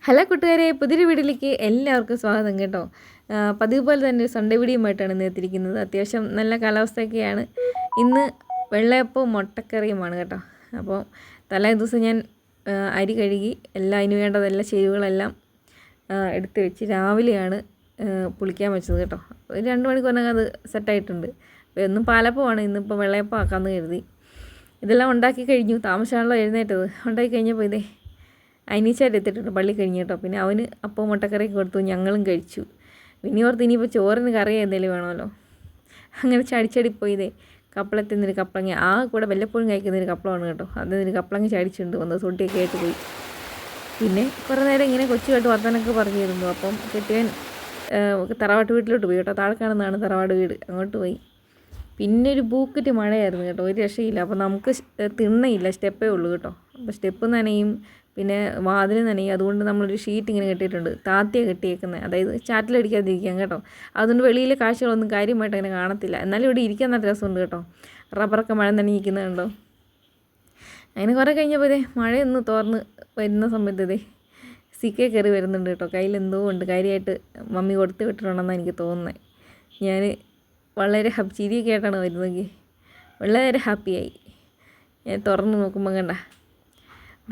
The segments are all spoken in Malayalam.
ഹലോ കൂട്ടുകാരെ, പുതിയൊരു വീഡിയോയിലേക്ക് എല്ലാവർക്കും സ്വാഗതം കേട്ടോ. പതിവ് പോലെ തന്നെ ഒരു സൺഡേ വീഡിയോയുമായിട്ടാണ് ഇന്ന് എത്തിയിരിക്കുന്നത്. അത്യാവശ്യം നല്ല കാലാവസ്ഥയൊക്കെയാണ്. ഇന്ന് വെള്ളയപ്പവും മുട്ടക്കറിയുമാണ് കേട്ടോ. അപ്പോൾ തലേ ദിവസം ഞാൻ അരി കഴുകി അതിന് വേണ്ടതെല്ലാം ചേരുവകളെല്ലാം എടുത്ത് വെച്ച് രാവിലെയാണ് പുളിക്കാൻ വെച്ചത് കേട്ടോ. 2 മണിക്കൂറിനകം അത് സെറ്റായിട്ടുണ്ട്. അപ്പോൾ എന്നും പാലപ്പമാണ്, ഇന്നിപ്പോൾ വെള്ളയപ്പം ആക്കാമെന്ന് കരുതി. ഇതെല്ലാം ഉണ്ടാക്കി കഴിഞ്ഞു. താമസമാണല്ലോ എഴുന്നേറ്റത്. ഉണ്ടാക്കി കഴിഞ്ഞപ്പോൾ ഇതേ അനീച്ചായിട്ട് എത്തിയിട്ടുണ്ട് പള്ളി കഴിഞ്ഞ് കേട്ടോ. പിന്നെ അവന് അപ്പം മുട്ടക്കറിയൊക്കെ കൊടുത്തു, ഞങ്ങളും കഴിച്ചു. ഇനി ഓർത്ത് ഇനിയിപ്പോൾ ചോറിന് കറി എന്തെങ്കിലും വേണമല്ലോ. അങ്ങനെ ചടിച്ചടിപ്പോയി ഇതേ കപ്പളത്തിൽ നിന്നൊരു കപ്പളങ്ങ കൂടെ വല്ലപ്പോഴും കഴിക്കുന്നൊരു കപ്പളമാണ് കേട്ടോ. അതിൽ നിന്നൊരു കപ്പളങ്ങ ചടിച്ചിട്ടുണ്ട് വന്നത്, തൊട്ടിയൊക്കെ ആയിട്ട് പോയി. പിന്നെ കുറേ നേരം ഇങ്ങനെ കൊച്ചുമായിട്ട് വർത്തമാനമൊക്കെ പറഞ്ഞിരുന്നു. അപ്പം കെട്ടിയവൻ തറവാട്ട് വീട്ടിലോട്ട് പോയി കേട്ടോ. താഴെ കാണുന്നതാണ് തറവാട് വീട്, അങ്ങോട്ട് പോയി. പിന്നെ ഒരു ബൂക്കറ്റ് മഴയായിരുന്നു കേട്ടോ, ഒരു രക്ഷയില്ല. അപ്പോൾ നമുക്ക് തിണ്ണയില്ല, സ്റ്റെപ്പേ ഉള്ളൂ കേട്ടോ. അപ്പോൾ സ്റ്റെപ്പ് നനയും, പിന്നെ വാതിൽ നനയും. അതുകൊണ്ട് നമ്മളൊരു ഷീറ്റ് ഇങ്ങനെ കെട്ടിയിട്ടുണ്ട്, താത്തിയാണ് കെട്ടിയേക്കുന്നത്, അതായത് ചാറ്റിലടിക്കാതിരിക്കാം കേട്ടോ. അതുകൊണ്ട് വെളിയിലെ കാഴ്ചകളൊന്നും കാര്യമായിട്ട് അങ്ങനെ കാണത്തില്ല. എന്നാലും ഇവിടെ ഇരിക്കാൻ നല്ല രസമുണ്ട് കേട്ടോ. റബ്ബറൊക്കെ മഴ നനഞ്ഞിരിക്കുന്നുണ്ടോ. അങ്ങനെ കുറേ കഴിഞ്ഞപ്പോൾ ഇതേ മഴയൊന്ന് തോർന്ന് വരുന്ന സമയത്ത് ഇതേ സിക്കെ കയറി വരുന്നുണ്ട് കേട്ടോ. കയ്യിൽ എന്തോ ഉണ്ട്, കാര്യമായിട്ട് മമ്മി കൊടുത്ത് വിട്ടിട്ടുണ്ടെന്നാണ് എനിക്ക് തോന്നുന്നത്. ഞാൻ വളരെ ചിരിയൊക്കെ ആയിട്ടാണ് വരുന്നത്, വളരെ ഹാപ്പിയായി. ഞാൻ തുറന്ന് നോക്കുമ്പോൾ കണ്ട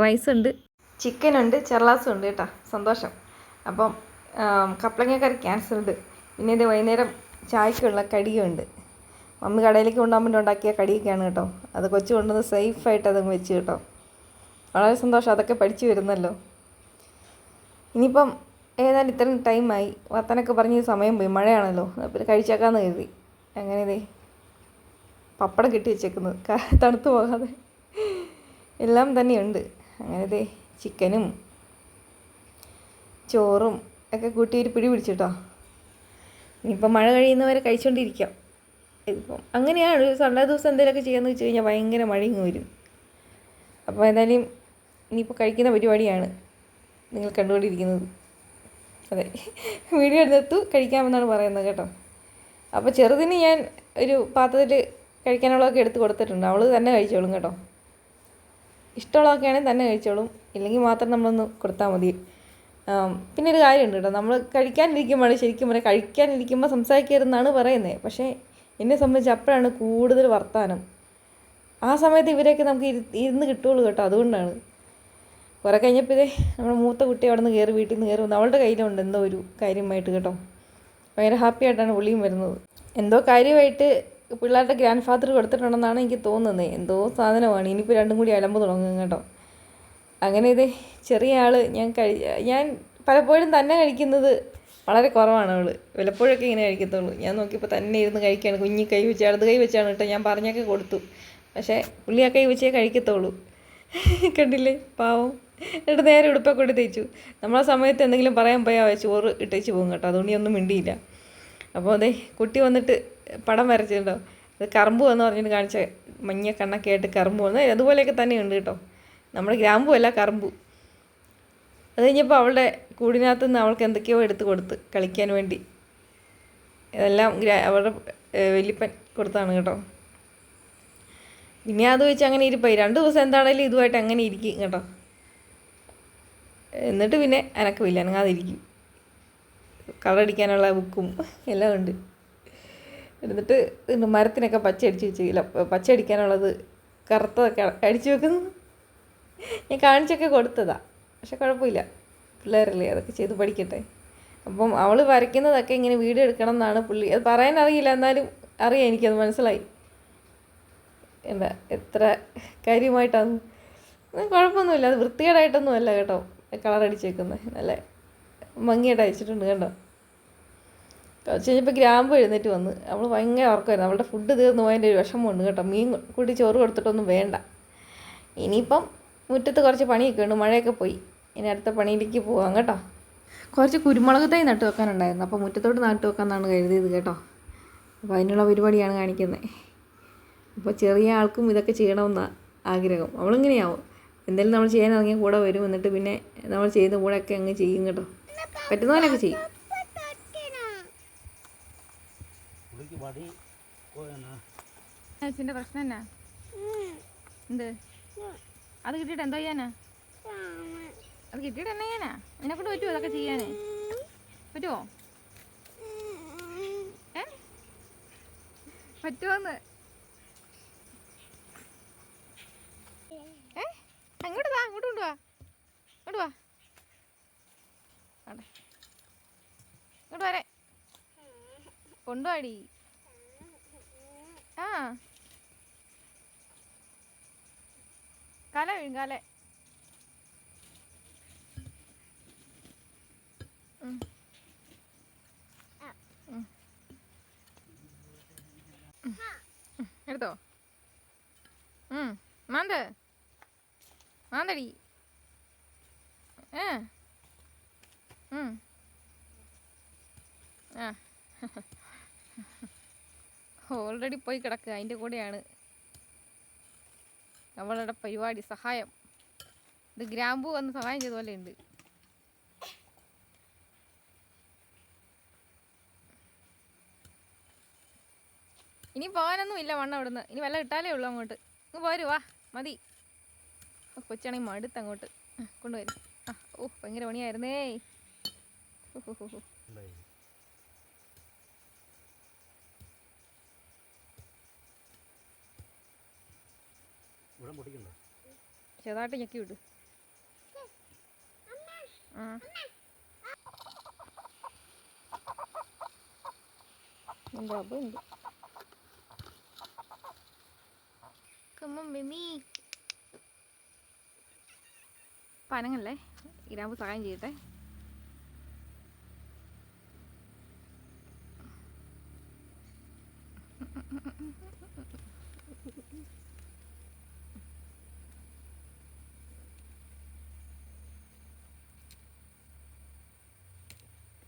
റൈസുണ്ട്, ചിക്കനുണ്ട്, ചെറലാസും ഉണ്ട് കേട്ടോ. സന്തോഷം. അപ്പം കപ്പളങ്ങ കറി ക്യാൻസൽഡ്. പിന്നെ ഇത് വൈകുന്നേരം ചായക്കുള്ള കടിയുണ്ട്. മമ്മി കടയിലേക്ക് കൊണ്ടുപോകാൻ വേണ്ടി ഉണ്ടാക്കിയ കടിയൊക്കെയാണ് കേട്ടോ. അത് കൊച്ചു കൊണ്ടുവന്ന് സേഫായിട്ട് അതങ്ങ് വെച്ച് കേട്ടോ. വളരെ സന്തോഷം, അതൊക്കെ പഠിച്ചു വരുന്നല്ലോ. ഇനിയിപ്പം ഏതായാലും ഇത്രയും ടൈമായി, വർത്തനൊക്കെ പറഞ്ഞ് സമയം പോയി, മഴയാണല്ലോ. പിന്നെ കഴിച്ചേക്കാമെന്ന് കരുതി. അങ്ങനെ ഇതേ പപ്പടം കെട്ടി വെച്ചേക്കുന്നത്, തണുത്ത് പോകാതെ എല്ലാം തന്നെയുണ്ട്. അങ്ങനെ ഇതേ ചിക്കനും ചോറും ഒക്കെ കൂട്ടി ഒരു പിടി പിടിച്ചിട്ടോ. ഇനിയിപ്പം മഴ കഴിയുന്നവരെ കഴിച്ചുകൊണ്ടിരിക്കാം. ഇതിപ്പം അങ്ങനെയാണ്, ഒരു സൺഡേ ദിവസം എന്തെങ്കിലുമൊക്കെ ചെയ്യാമെന്ന് വെച്ച് കഴിഞ്ഞാൽ ഭയങ്കര മഴയും വരും. അപ്പോൾ ഏതായാലും ഇനിയിപ്പോൾ കഴിക്കുന്ന പരിപാടിയാണ് നിങ്ങൾ കണ്ടുകൊണ്ടിരിക്കുന്നത്. അതെ, വീഡിയോ എടുത്തു കഴിക്കാമെന്നാണ് പറയുന്നത് കേട്ടോ. അപ്പോൾ ചെറുതിന് ഞാൻ ഒരു പാത്രത്തിൽ കഴിക്കാനുള്ളതൊക്കെ എടുത്ത് കൊടുത്തിട്ടുണ്ട്. അവൾ തന്നെ കഴിച്ചോളും കേട്ടോ. ഇഷ്ടമുള്ളതൊക്കെ ആണെങ്കിൽ തന്നെ കഴിച്ചോളും, ഇല്ലെങ്കിൽ മാത്രം നമ്മളൊന്ന് കൊടുത്താൽ മതി. പിന്നെ ഒരു കാര്യമുണ്ട് കേട്ടോ, നമ്മൾ കഴിക്കാനിരിക്കുമ്പോൾ ശരിക്കും പറയാം, കഴിക്കാനിരിക്കുമ്പോൾ സംസാരിക്കരുതെന്നാണ് പറയുന്നത്. പക്ഷേ എന്നെ സംബന്ധിച്ച് അപ്പോഴാണ് കൂടുതൽ വർത്താനം. ആ സമയത്ത് ഇവരെയൊക്കെ നമുക്ക് ഇരുന്ന് കിട്ടുള്ളൂ കേട്ടോ. അതുകൊണ്ടാണ് കുറേ കഴിഞ്ഞപ്പോൾ ഇതേ നമ്മുടെ മൂത്ത കുട്ടി അവിടെ നിന്ന് കയറി, വീട്ടിൽ നിന്ന് കയറി വന്നു. അവളുടെ കയ്യിലുണ്ട് എന്തോ ഒരു കാര്യമായിട്ട് കേട്ടോ. ഭയങ്കര ഹാപ്പി ആയിട്ടാണ് പുള്ളിയും വരുന്നത്. എന്തോ കാര്യമായിട്ട് പിള്ളേരുടെ ഗ്രാൻഡ് ഫാദർ കൊടുത്തിട്ടുണ്ടെന്നാണ് എനിക്ക് തോന്നുന്നത്. എന്തോ സാധനമാണ്. ഇനിയിപ്പോൾ രണ്ടും കൂടി അലമ്പ് തുടങ്ങും കേട്ടോ. അങ്ങനെ ഇതേ ചെറിയ ആൾ ഞാൻ പലപ്പോഴും തന്നെ കഴിക്കുന്നത് വളരെ കുറവാണ്. അവൾ വല്ലപ്പോഴൊക്കെ ഇങ്ങനെ കഴിക്കത്തുള്ളൂ. ഞാൻ നോക്കിയപ്പോൾ തന്നെ ഇരുന്ന് കഴിക്കുകയാണ്. കുഞ്ഞി കൈ വെച്ച് അടുത്ത് കൈ വെച്ചാണ് കേട്ടോ. ഞാൻ പറഞ്ഞൊക്കെ കൊടുത്തു, പക്ഷേ പുള്ളി ആ കൈ വെച്ചേ കഴിക്കത്തുള്ളൂ. കണ്ടില്ലേ പാവം. എന്നിട്ട് നേരെ ഉടുപ്പൊക്കെ കൊണ്ട് തേച്ചു. നമ്മളാ സമയത്ത് എന്തെങ്കിലും പറയാൻ പോയാൽ ചോറ് ഇട്ടേച്ച് പോകും കേട്ടോ. അതുകൊണ്ട് ഒന്നും മിണ്ടിയില്ല. അപ്പോൾ അതെ കുട്ടി വന്നിട്ട് പടം വരച്ചിട്ടുണ്ടോ, അത് കറുമ്പ് എന്ന് പറഞ്ഞിട്ട് കാണിച്ച മഞ്ഞ കണ്ണൊക്കെ ആയിട്ട് കറുമ്പ് വന്ന് അതുപോലെയൊക്കെ തന്നെയുണ്ട് കേട്ടോ. നമ്മുടെ ഗ്രാമ്പും അല്ല കറുമ്പു. അത് കഴിഞ്ഞപ്പോൾ അവളുടെ കൂടിനകത്ത് നിന്ന് അവൾക്ക് എന്തൊക്കെയോ എടുത്ത് കൊടുത്ത് കളിക്കാൻ വേണ്ടി. ഇതെല്ലാം അവളുടെ വലിയപ്പൻ കൊടുത്താണ് കേട്ടോ. പിന്നെ അത് വെച്ച് അങ്ങനെ ഇരിപ്പായി 2 ദിവസം എന്താണേലും ഇതുമായിട്ട് അങ്ങനെ ഇരിക്കും കേട്ടോ. എന്നിട്ട് പിന്നെ അനക്കമില്ല, അനങ്ങാതിരിക്കും. കളറടിക്കാനുള്ള ബുക്കും എല്ലാം ഉണ്ട്. എന്നിട്ട് മരത്തിനൊക്കെ പച്ച അടിച്ച് വെച്ചില്ല, പച്ച അടിക്കാനുള്ളത് കറുത്തതൊക്കെ അടിച്ചു വെക്കുന്നു. ഞാൻ കാണിച്ചൊക്കെ കൊടുത്തതാണ്, പക്ഷെ കുഴപ്പമില്ല, പിള്ളേരല്ലേ, അതൊക്കെ ചെയ്ത് പഠിക്കട്ടെ. അപ്പം അവൾ വരയ്ക്കുന്നതൊക്കെ ഇങ്ങനെ വീഡിയോ എടുക്കണം എന്നാണ് പുള്ളി. അത് പറയാൻ അറിയില്ല, എന്നാലും അറിയാം, എനിക്കത് മനസ്സിലായി. എന്താ എത്ര കാര്യമായിട്ടാണ്, കുഴപ്പമൊന്നുമില്ല. അത് വൃത്തികേടായിട്ടൊന്നും അല്ല കേട്ടോ കളർ അടിച്ചേക്കുന്നത്, നല്ല ഭംഗിയായിട്ട് അയച്ചിട്ടുണ്ട് കേട്ടോ. കുറച്ച് കഴിഞ്ഞപ്പോൾ ഗ്രാമ്പ് എഴുന്നേറ്റ് വന്ന് അവൾ ഭയങ്കര ഉറക്കമായിരുന്നു. അവളുടെ ഫുഡ് തീർന്നു പോയതിൻ്റെ ഒരു വിഷമമുണ്ട് കേട്ടോ. മീൻ കൂട്ടി ചോറ് കൊടുത്തിട്ടൊന്നും വേണ്ട. ഇനിയിപ്പം മുറ്റത്ത് കുറച്ച് പണിയൊക്കെ ഉണ്ട്, മഴയൊക്കെ പോയി. ഇനി അടുത്ത പണിയിലേക്ക് പോകാം കേട്ടോ. കുറച്ച് കുരുമുളക് തൈ നട്ടു വെക്കാനുണ്ടായിരുന്നു, അപ്പോൾ മുറ്റത്തോട്ട് നട്ടു വെക്കാമെന്നാണ് കരുതിയത് കേട്ടോ. അപ്പോൾ അതിനുള്ള പരിപാടിയാണ് കാണിക്കുന്നത്. അപ്പോൾ ചെറിയ ആൾക്കും ഇതൊക്കെ ചെയ്യണമെന്നാണ് ആഗ്രഹം. അവളിങ്ങനെയാവും, എന്തെങ്കിലും നമ്മൾ ചെയ്യാൻ ഇറങ്ങിയ കൂടെ വരും, എന്നിട്ട് പിന്നെ നമ്മൾ ചെയ്യുന്ന കൂടെയൊക്കെ അങ്ങ് ചെയ്യും കേട്ടോ. പറ്റുന്ന പോലെയൊക്കെ ചെയ്യും. പ്രശ്നം എന്നാ എന്ത് അത് കിട്ടിയിട്ട് എന്തോ ചെയ്യാനാ? അത് കിട്ടിയിട്ട് എന്നാ ചെയ്യാനാ? എന്നെക്കൊണ്ട് പറ്റുമോ അതൊക്കെ ചെയ്യാനേ? പറ്റുമോ? പറ്റുമോന്ന്? അങ്ങോട്ട് വാ, അങ്ങോട്ട് കൊണ്ടുവാ, ഇങ്ങോട്ട് വാ, ഇങ്ങോട്ട് വരെ കൊണ്ടുവാടി. ആ കല വീഴും കല. എടുത്തോ. മാന്ത് മാന്തടി. ആ ഓൾറെഡി പോയി കിടക്കുക. അതിൻ്റെ കൂടെയാണ് അവളുടെ പരിപാടി. സഹായം. ഇത് ഗ്രാമ്പൂ വന്ന് സഹായം ചെയ്ത പോലെ ഉണ്ട്. ഇനി പോകാനൊന്നും ഇല്ല മണ്ണ് അവിടുന്ന്. ഇനി വല്ല ഇട്ടാലേ ഉള്ളൂ അങ്ങോട്ട്. ഇങ്ങ് പോരു വാ, മതി. കൊച്ചാണെങ്കിൽ മടുത്ത് അങ്ങോട്ട് കൊണ്ടുവരും. ആ ഓ ഭയങ്കര പണിയായിരുന്നേ. ചെറുതായിട്ട് ഞെക്കി വിട്ടു. ഉണ്ട് പനങ്ങല്ലേ. ഗ്രാമ്പ് സഹായം ചെയ്യട്ടെ.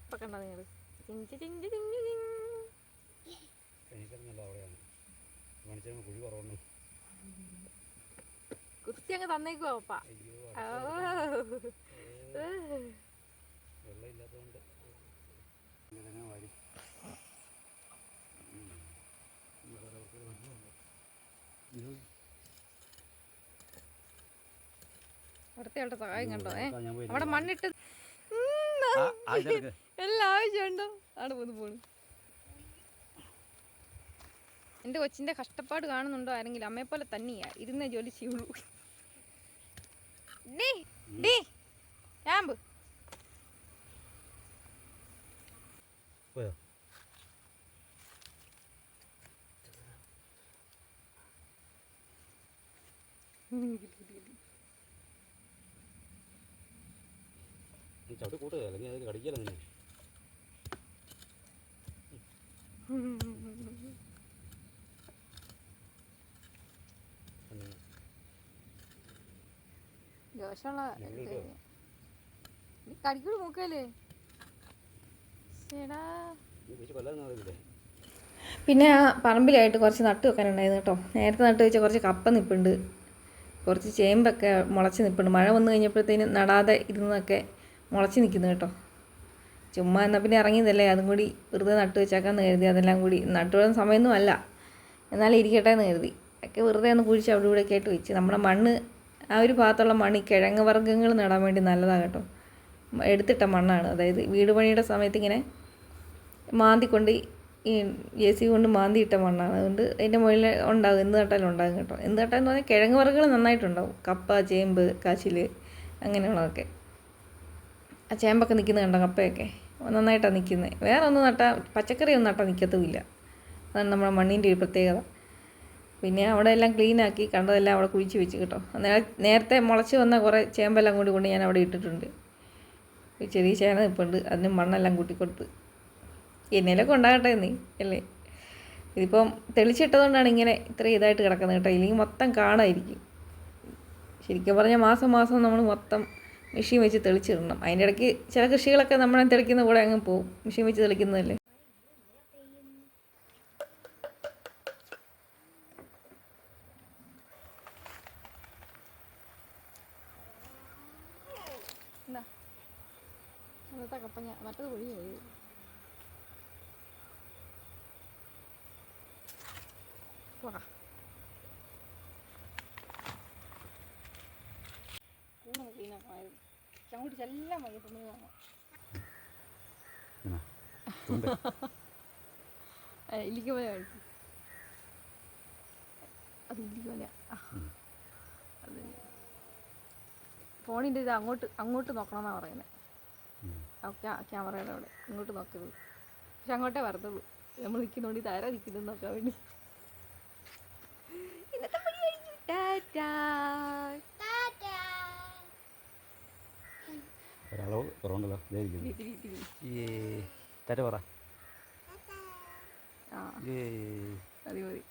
ഇപ്പൊ കണ്ടോ നിങ്ങള്? കുത്തി അങ്ങ് തന്നേക്കുവാ പപ്പ. വെള്ളമില്ലാത്തതുകൊണ്ട് അടുത്തയാളുടെ സഹായം കണ്ടോ? അവിടെ മണ്ണിട്ട് എല്ലാം ആവശ്യമുണ്ടോ? അവിടെ പോണു. എൻ്റെ കൊച്ചിൻ്റെ കഷ്ടപ്പാട് കാണുന്നുണ്ടോ ആരെങ്കിലും? അമ്മയെപ്പോലെ തന്നെയാ ഇരുന്നേ ജോലി ചെയ്യുള്ളൂ. ഞാമ്പ് ചവിട്ടി കൂട്ടുക, അല്ലെങ്കിൽ അത് കടിക്കല നിന്നെ. ദോഷമുള്ള കടിക്കൂട് മൂക്കല്ലേ. പിന്നെ ആ പറമ്പിലായിട്ട് കുറച്ച് നട്ട് വെക്കാനുണ്ടായിരുന്നു കേട്ടോ. നേരത്തെ നട്ട് വെച്ച കുറച്ച് കപ്പ നിൽപ്പുണ്ട്, കുറച്ച് ചേമ്പൊക്കെ മുളച്ച് നിൽപ്പുണ്ട്. മഴ വന്നു കഴിഞ്ഞപ്പോഴത്തേനും നടാതെ ഇരുന്നതൊക്കെ മുളച്ച് നിൽക്കുന്നു കേട്ടോ. ചുമ്മാ എന്നാൽ പിന്നെ ഇറങ്ങിയതല്ലേ, അതും കൂടി വെറുതെ നട്ട് വെച്ചേക്കാന്ന് കരുതി. അതെല്ലാം കൂടി നട്ടുവിടുന്ന സമയമൊന്നും അല്ല, എന്നാലും ഇരിക്കട്ടെ എന്ന് കരുതി ഒക്കെ വെറുതെ ഒന്ന് കുഴിച്ച് അവിടെ ഇവിടെയൊക്കെ ആയിട്ട് വെച്ച്. നമ്മുടെ മണ്ണ്, ആ ഒരു ഭാഗത്തുള്ള മണ്ണ് കിഴങ്ങ് വർഗ്ഗങ്ങൾ നടാൻ വേണ്ടി നല്ലതാണ് കേട്ടോ. എടുത്തിട്ട മണ്ണാണ്. അതായത് വീട് പണിയുടെ സമയത്ത് ഇങ്ങനെ മാന്തിക്കൊണ്ട് ഈ JCB കൊണ്ട് മാന്തിയിട്ട മണ്ണാണ്. അതുകൊണ്ട് അതിൻ്റെ മുകളിൽ ഉണ്ടാകും, എന്ത് നട്ടാലും ഉണ്ടാകും കേട്ടോ. എന്ത് നട്ടാലെന്ന് പറഞ്ഞാൽ കിഴങ്ങ് വർഗ്ഗങ്ങൾ നന്നായിട്ടുണ്ടാവും. കപ്പ, ചേമ്പ്, കാച്ചിൽ അങ്ങനെയുള്ളതൊക്കെ. ആ ചേമ്പൊക്കെ നിൽക്കുന്നത് കണ്ടോ, കപ്പയൊക്കെ നന്നായിട്ടാണ് നിൽക്കുന്നത്. വേറെ ഒന്നും നട്ടാൽ, പച്ചക്കറിയൊന്നും നട്ടാൽ നിൽക്കത്തുമില്ല. അതാണ് നമ്മുടെ മണ്ണിൻ്റെ ഒരു പ്രത്യേകത. പിന്നെ അവിടെ എല്ലാം ക്ലീനാക്കി കണ്ടതെല്ലാം അവിടെ കുഴിച്ച് വെച്ച് കേട്ടോ. നേരത്തെ മുളച്ച് വന്ന കുറേ ചേമ്പെല്ലാം കൊണ്ട് ഞാൻ അവിടെ ഇട്ടിട്ടുണ്ട്. ചെറിയ ചേന നിൽപ്പുണ്ട്, അതിന് മണ്ണെല്ലാം കൂട്ടിക്കൊടുത്ത്. എന്നേലൊക്കെ ഉണ്ടാകട്ടെ നീ അല്ലേ. ഇതിപ്പം തെളിച്ചിട്ടതുകൊണ്ടാണ് ഇങ്ങനെ ഇത്ര ഇതായിട്ട് കിടക്കുന്നത് കേട്ടോ. ഇല്ലെങ്കിൽ മൊത്തം കാടായിരിക്കും. ശരിക്കും പറഞ്ഞാൽ മാസം മാസം നമ്മൾ മൊത്തം മെഷീൻ വെച്ച് തെളിച്ചിടണം. അതിൻ്റെ ഇടയ്ക്ക് ചില കൃഷികളൊക്കെ നമ്മളെ തെളിക്കുന്ന കൂടെ അങ്ങ് പോവും, മെഷീൻ വെച്ച് തെളിക്കുന്നതല്ലേ. എന്താ അന്നത്തെ കപ്പ മറ്റത് പൊഴിഞ്ഞു പോയി. ചങ്ങോട്ട് ചെല്ലാം വൈകിട്ടുണ്ട് കാണാം. എന്നാ, തുമ്പ. ഇല്ലിക്ക് പോലെ കാണിക്കും. അത് ഇല്ലിക്ക് പോലെയാ. അത് ഫോണിൻ്റെ ഇത് അങ്ങോട്ട് അങ്ങോട്ട് നോക്കണമെന്നാണ് പറയുന്നത്. ക്യാമറയുടെ അവിടെ ഇങ്ങോട്ട് നോക്കരുത്. പക്ഷെ അങ്ങോട്ടേ വരത്തുള്ളൂ. നമ്മൾ നിൽക്കുന്നോണ്ട് ഇത് ആരാ നിൽക്കുന്നത് നോക്കാൻ വേണ്ടി. ഇന്നത്തെ പണി കഴിഞ്ഞു. ടാറ്റാ. ഒരളവ് കുറവുണ്ടല്ലോ. ഈ തര പറ. ആ ഈ മതി മതി.